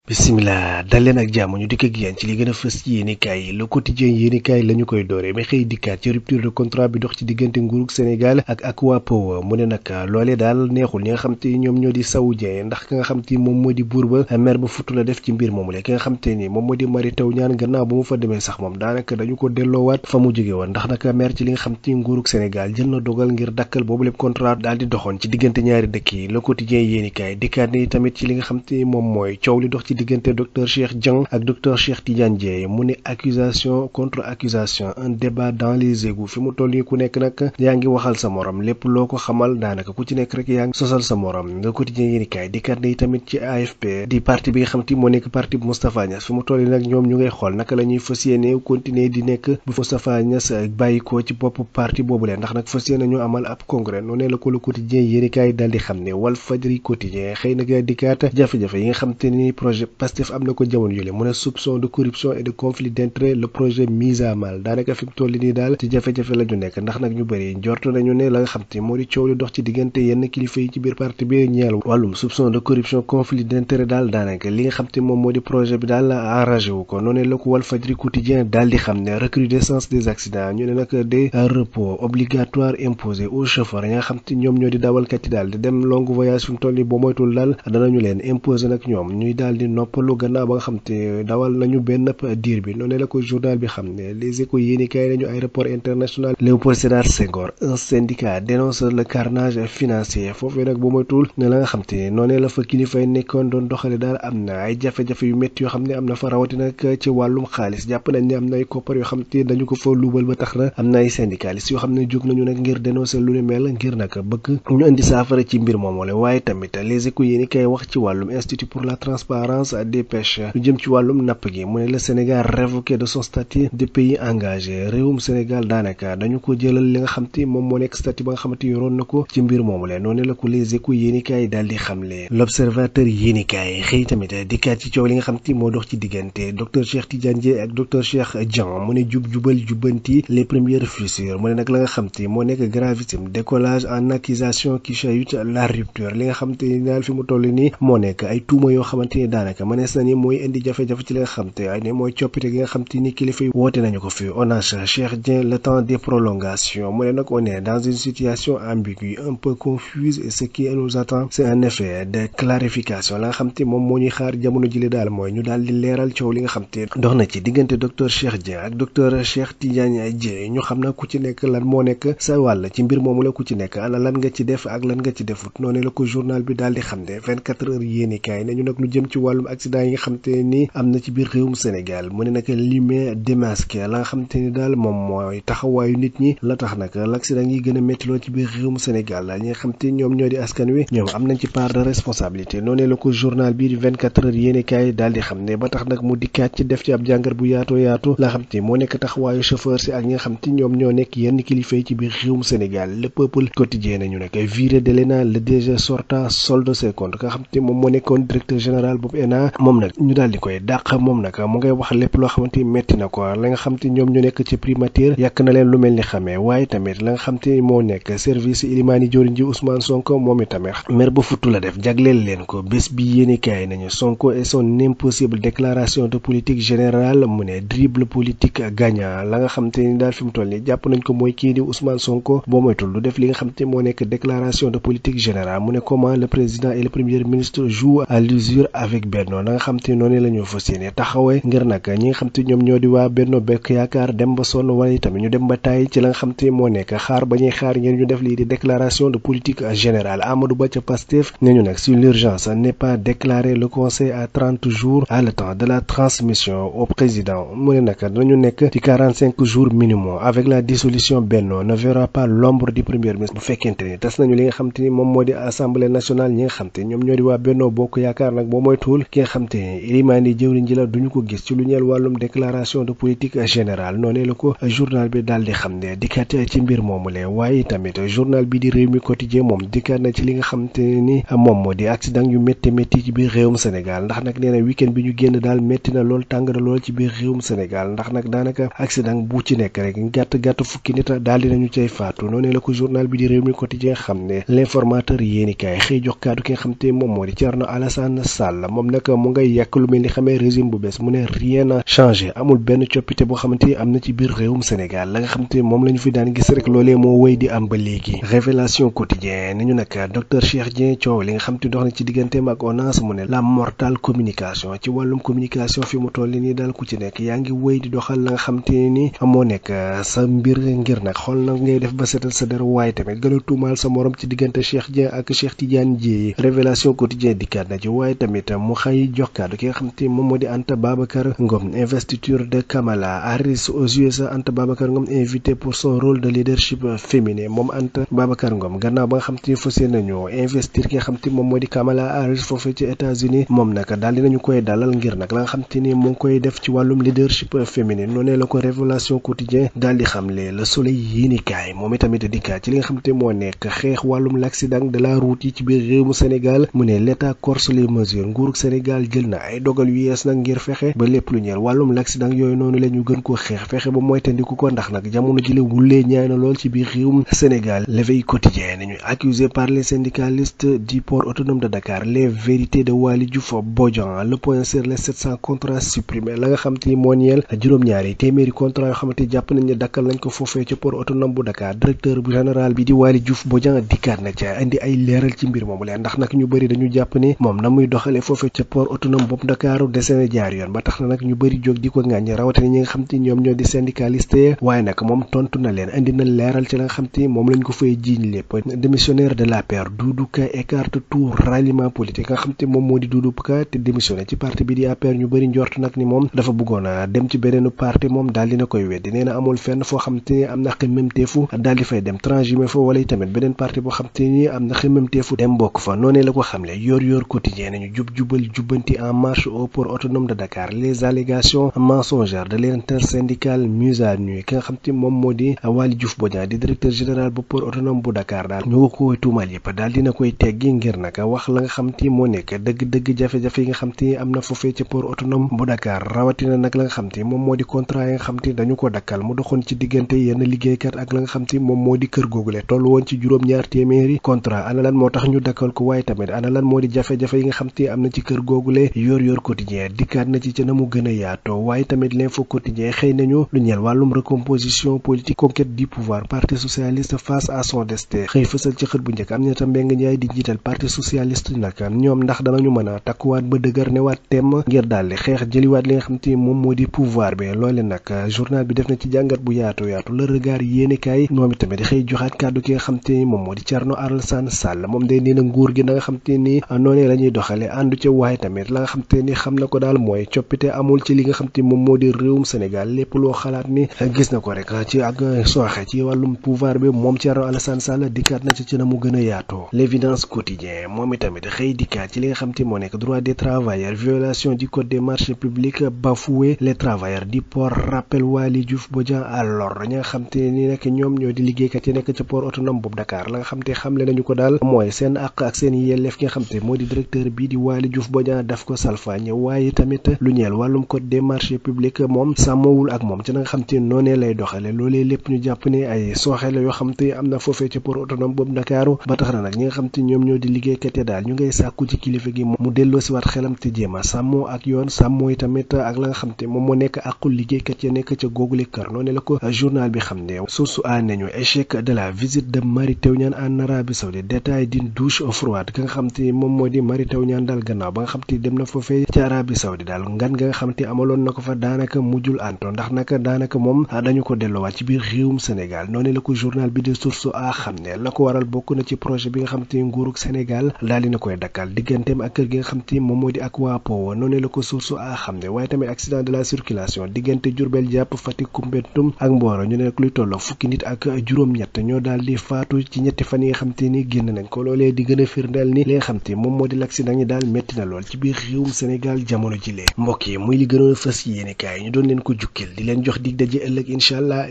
bisimilah dal leen ak jàmm ñu dikk ak yéen ci li gën a fës ci yéenekaay yi Le Quotidien yéenekaay la ñu koy dooree mais xëy dikkaat ci rupture de contrat bi dox ci diggante nguurug Sénégal ak Aqua Power mu ne nag loolee daal neexul ñi nga xam te ñoom ñoo di saoudien ndax ki nga xam te moom moo di buur ba mer ba futu la def ci mbir moomu la ki nga xam te ni moom moo di Mary Teuw Niane gannaaw ba mu fa demee sax moom daanaka dañu ko delloowaat fa mu jóge woon ndax nag mer ci li nga xam te nguurug Sénégal jël na dogal ngir dakkal boobu lépp contrat daal di doxoon ci diggante ñaari dëkk yi Le Quotidien yéenekaay dikkaat ni tamit ci li nga xam te moom mooy coow li dox ci diggante docteur Cheikh Dieng ak docteur Cheikh Tidiane Dièye mu ne accusation contre accusation un débat dans les égouts fi mu toll nii ku nekk nag yaa ngi waxal sa morom lépp loo ko xamal daanaka ku ci nekk rek yaa ngi sosal sa morom Le Quotidien yéenekaay dikkaat ni tamit ci AFP di parti bi nga xam te moo nekk parti bu Moustapha Niasse fi mu toll nii nag ñoom ñu ngay xool naka la ñuy fas yéene continuer di nekk bu Moustapha Niasse bàyyikoo ci bopp parti boobu leen ndax nag fas yéene ñu amal ab congrès noonu la ko Le Quotidien yéenekaay daal di xam ne Walfadjri Quotidien xëy na nga dikkaat jafe-jafe yi nga xam te ni projet Pastef am na ko jamono jële mu ne soupçon de corruption et de conflit d'intérêt le projet mis à mal daanaka fi mu toll nii daal ci jafe-jafe la ñu nekk ndax nag ñu bëri njort nañu ne la nga xam te moo di coow li dox ci diggante yenn kilifa yi ci biir parti bi ñeel wàllum soupçon de corruption conflit d'intérêt daal daanaka li nga xam te moom moo di projet bi daal enragé wu ko noonu la ko Walfadjri Quotidien daal di xam ne recrudescence des accidents ñu ne nag des repos obligatoires imposés aux chauffeurs yi nga xam te ñoom ñoo di dawalkat yi daal di dem longue voyage fi mu toll nii boo moytul daal danañu leen imposer nag ñoom ñuy daal di noppalu gannaaw ba nga xam te dawal nañu benn diir bi noonu la ko journal bi xam ne Les Échos yéenekaay nañu aéroport international Léopold Sédar Senghor un syndicat dénonce le carnage financier foofee nag bu moytul ne la nga xam te noonu la fa kilifay nekkoon doon doxale daal am na ay jafe-jafe yu métti yoo xam ne am na fa rawati nag ci wàllum xaalis jàpp nañ ne am na ay koppar yoo xam te dañu ko fa luubal ba tax na am na ay syndicalistes yoo xam ne jóg nañu nag ngir dénoncer lu ni mel ngir nag bëgg ñu indi saafara ci mbir moomu la waaye tamit Les Échos yéenekaay wax ci wàllum institut pour la transparence des pêches lu jëm ci wàllum napp gi mu ne le Sénégal révoqué de son statut de pays engagé réewum Sénégal daanaka dañu ko jëlal li nga xam te moom moo nekk statut ba nga xamante yoroon na ko ci mbir moomu la noonu la ko Les Échos yéenekaay daal di xamle L'Observateur yéenekaay xëy tamit dikkaat ci coow li nga xam te moo dox ci diggante docteur Cheikh Tidiane Dièye ak docteur Cheikh Dieng mu ne jubal jubbanti les premières fissures mu ne nag la nga xam te moo nekk gravissime décollage en accusation qui chahute la rupture li nga xam te daal fi mu toll nii moo nekk ay tuuma yoo xamante ni daanaka mënees na ni mooy indi jafe-jafe ci li nga xam te ay ne mooy coppite gi nga xam te ni kilifa yi woote nañu ko fi ONAS Cheikh Dieng le temps des prolongations mu ne nag on est dans une situation ambiguë un peu confuse et ce qui nous attend c'est un effet de clarification la nga xam te moom moo ñuy xaar jamono jile daal mooy ñu daal di leeral coow li nga xam te dox na ci diggante docteur Cheikh Dieng ak docteur Cheikh Tidiane Dièye ñu xam na ku ci nekk lan moo nekk sa wàll ci mbir moomu la ku ci nekk ana lan nga ci def ak lan nga ci defut noonu la ko journal bi daal di xam ne 24 heures yéenekaay nañu nag lu jëm ci wàllum accident yi nga xam te ni am na ci biir réewum Sénégal mu ne nag limé démasqué la nga xam te ni daal moom mooy taxawaayu nit ñi la tax nag l'accident yi gën a méttiloo ci biir réewum Sénégal la ñi nga xam te ñoom ñoo di askan wi ñoom am nañ ci part de responsabilité noonu la ko journal bi di 24 heures yéenekaay daal di xam ne ba tax nag mu dikkaat ci def ci ab jàngat bu yaatu la xam te moo nekk taxawaayu chauffeur si ak ñi nga xam te ñoom ñoo nekk yenn kilifa yi ci biir réewum Sénégal Le Peuple quotidien nañu nag viré de l'ENA le DG sortant solde ses comptes nga xam te moom moo nekkoon directeur général boobu ENA moom nag ñu daal di koy dàq moom nag mu ngay wax lépp loo xamante metti na ko la nga xam te ñoom ñu nekk ci primature yàq na leen lu mel ni xamee waaye tamit la nga xam te moo nekk service Ilimani Diori ji Ousmane Sonko moom itamit mer ba futtu la def jagleel leen ko bés bi yéenekaay nañu Sonko et son impossible déclaration de politique générale mu ne dribble politique gagnant la nga xam te ni daal fi mu toll ni jàpp nañ ko mooy kii di Ousmane Sonko boo moytul du def li nga xam te moo nekk déclaration de politique générale mu ne comment le président et le premier ministre jouent à l'usure avec Benno la nga xam te noonu la ñu fas yéene taxawee ngir nag ñi nga xam te ñoom ñoo di waa Benno Bokk Yaakaar dem ba sonn wala itamit ñu dem ba tàyyi ci la nga xam te moo nekk xaar ba ñuy xaar ngeen ñu def lii di déclaration de politique générale Amadou Ba ca Pastef ne ñu nag si l'urgence n'est pas déclaré le conseil à 30 jours à le temps de la transmission au président mu ne nag dañu nekk ci 45 jours minimum avec la dissolution Benno ne verra pas l'ombre du premier ministre bu fekkente ni tas nañu li nga xam te ni moom moo di assemblée nationale ñi nga xam te ñoom ñoo di waa Benno Bokk Yaakaar nag boo moytuwul ki nga xam te ni Ilimani jëwriñ ji la duñu ko gis ci lu ñeel wàllum déclaration de politique générale noonu la ko journal bi daal di xam ne dikkaat ci mbir moomu le waaye tamit journal bi di Rewmi Quotidien moom dikkaat na ci li nga xam te ni moom moo di accident yu métti ci biir réewum Sénégal ndax nag nee na week-end bi ñu génn daal métti na lool tàng na lool ci biir réewum Sénégal ndax nag daanaka accident bu ci nekk rek gàtt fukki nit daal di nañu cay faatu noonu la ko journal bi di Rewmi Quotidien xam ne l'informateur yéenikaay xëy jox kaddu ki nga xam te moom moo di Thierno Alassane Sall moom nag nag mu ngay yàq lu mel ni xamee régime bu bees mu ne rien n'a changé amul benn coppite boo xamante am na ci biir réewum Sénégal la nga xamante moom la ñu fi daan gis rek loolee moo wéy di am ba léegi. Révélation quotidien ni ñu nag docteur Cheikh Dieng coow li nga xamante dox na ci digganteem ak ONAS mu ne la mortale communication ci wàllum communication fi mu toll nii daal ku ci nekk yaa ngi wéy di doxal la nga xamante ni moo nekk sa mbir ngir nag xool nag ngay def ba seetal sa der waaye tamit gën a tuumaal sa morom ci diggante Cheikh Dieng ak Cheikh Tidiane Dièye. Révélation quotidien dikkaat na ci waaye tamit mu xëy jox kàddu ki nga xamante moom moo di Anta Babacar Ngom. Investiture de Kamala Harris aux USA, Anta Babacar Ngom invité pour son rôle de leadership féminin moom Anta Babacar Ngom gannaaw ba nga xam te fas yéene nañu investir ki nga xam te moom moo di Kamala Harris foofee ci États-Unis moom nag daal dinañu koy dalal ngir nag la nga xam te ni mu ngi koy def ci wàllum leadership féminin noonee la ko Révélation quotidien daal di xamle Le Soleil yéenekaay moom itamit dikkaat ci li nga xam te moo nekk xeex wàllum l'accident de la route yi ci biir réewum Sénégal mu ne l'État corse les mesures nguurug Sénégal jël na ay dogal yu yees nag ngir fexe ba lépp lu ñeel wàllum l'accident yooyu noonu la ñu gën koo xeex fexe ba moytandiku ko ndax nag jamono ji la wulee ñaay na lool ci biir réewum Sénégal. L'éveil quotidien nañu accusé par les syndicalistes du port autonome de Dakar les vérités de Waly Diouf Bodian le point sur les 700 contrats supprimés la nga xam te moo ñeel juróom-ñaari téeméeri contrat yoo xamante jàpp nañ ne dakkal nañ ko foofee ci port autonome bu Dakar directeur bu général bi di Waly Diouf Bodian dikkaat na ca indi ay leeral ci mbir moomu leen ndax nag ñu bëri dañu jàpp ne moom na muy doxalee foofee ca port autonome boobu Dakar desena jaar yoon ba tax na nag ñu bëri jóg di ko ŋàññ rawatina ñi nga xam te ñoom ñoo di syndicaliste waaye nag moom tontu na leen indi na leeral ci la nga xam te moom lañ ko fay jiiñ lépp démissionnaire de l'APR Doudou Ka écarte tout ralliement politique nga xam te moom moo di Doudou Ka te démissionné ci parti bi di APR ñu bëri njort nag ni moom dafa bëggoon a dem ci beneenu parti moom daal dina koy weddi nee na amul fenn foo xam te am na xemmemteefu daal di fay dem transhumé fa wala tamit beneen parti boo xam te ni am na xemmemteefu dem bokk fa noonee la ko xamle yor quotidien nañu jubal jubbanti en marche au port autonome de Dakar les allégations mensongères de l'intersyndicale mise à nu ki nga xam te moom moo di Waly Diouf Bodian di directeur général bu port autonome bu Dakar daal ñu ko tuumal yëpp daal dina koy teggi ngir nag wax la nga xam te moo nekk dëgg-dëgg jafe-jafe yi nga xam te am na foofee ci port autonome bu Dakar rawatina nag la nga xam te moom moo di contrat yi nga xam te dañu ko dakkal mu doxoon ci diggante yenn liggéeykat ak la nga xam te moom moo di kër googule toll woon ci juróom-ñaar téeméeri contrat ana lan moo tax ñu dakkal ko waaye tamit ana lan moo di jafe-jafe yi nga xam te am na ci kër googule yor quotidien dikkaat na ci na mu gën a yaatoo waaye tamit l'info quotidien xëy nañu lu ñeel wàllum recomposition politique conquête du pouvoir parti socialiste face à son destin xëy fësal ci xët bu njëkk Aminata Mbengue Ndiaye di njiital parti socialiste nag ñoom ndax danañu mën a takkuwaat ba dëgër newaat temm ngir daal di xeex jëliwaat li nga xam te moom moo di pouvoir bi loole nag journal bi def na ci jàngat bu yaatu Le Regard yéenekaay moom itamit xëy joxaat kàddu ki nga xam te moom moo di Thierno Alassane Sall moom day nee na nguur gi na nga xam te ni noonee la ñuy doxale àndu ca waaye tamit la nga xam te ni xam na ko daal mooy coppite amul ci li nga xam te moom moo di réewum Sénégal lépp loo xalaat ni gis na ko rek ci ak sooxe ci wàllum pouvoir bi moom Thierno Alassane Sall dikkaat na ci na mu gën a yaatoo. L'évidence quotidien moom itamit xëy dikkaat ci li nga xam te moo nekk droit des travailleurs violation du code des marchés publics bafoué les travailleurs du port rappel Waly Diouf Bodian à l'ordre ñi nga xam te ni nag ñoom ñoo di liggéeykat yi nekk ci port autonome boobu Dakar la nga xam te xamle nañu ko daal mooy seen àq ak seen yelleef ki nga xam te moo di directeur bii di Waly Diouf Bodian daf ko salfaañe waaye tamit lu ñeel wàllum code des marchés publics moom sàmmawul ak moom ci na nga xam te noonee lay doxale loolee lépp ñu jàpp ne ay sooxe la yoo xam te am na foofee ci port autonome boobu Dakar ba tax na nag ñi nga xam te ñoom ñoo di liggéeykat yi daal ñu ngay sàkku ci kilifa gi mu delloo si waat xelam te jéema sàmmoo ak yoon sàmmoo tamit ak la nga xam te moom moo nekk aqul liggéeykat ya nekk ca googule kër noonu la ko journal bi xam ne source a nañu échec de la visite de Mary Teuw Niane en Arabie Saoudite détail d'une douche froide ka nga xam te moom moo di Mary Teuw Niane daal gannaaw ba nga xam te dem na foofee ci Arabie Saoudite daal ngan nga nga xam te amaloon na ko fa daanaka mujjul anto ndax nag daanaka moom dañu ko delloowaat ci biir réewum Sénégal noonu la ko journal bi de source a xam ne la ko waral bokk na ci projet bi nga xam te nguurug Sénégal daal dina koy dakkal digganteem ak kër gi nga xam te moom moo di ak waa Power noonu la ko source a xam ne waaye tamit accident de la circulation diggante Diourbel jàpp Fatick Koumpentoum ak Mboro ñu ne nag luy tolloo fukki nit ak juróom-ñett ñoo daal di faatu ci ñetti fan yi nga xam te ni génn nañ ko loolee di gën a firndeel ni li nga xam te moom moo di l'accident ñi daal métti na lool ci biir réewum Sénégal jamono ji lee mbokk yi muy li gënoon a fës yéene kaay ñu doon leen ko jukkil di leen jox dig daje ëllëg incha allah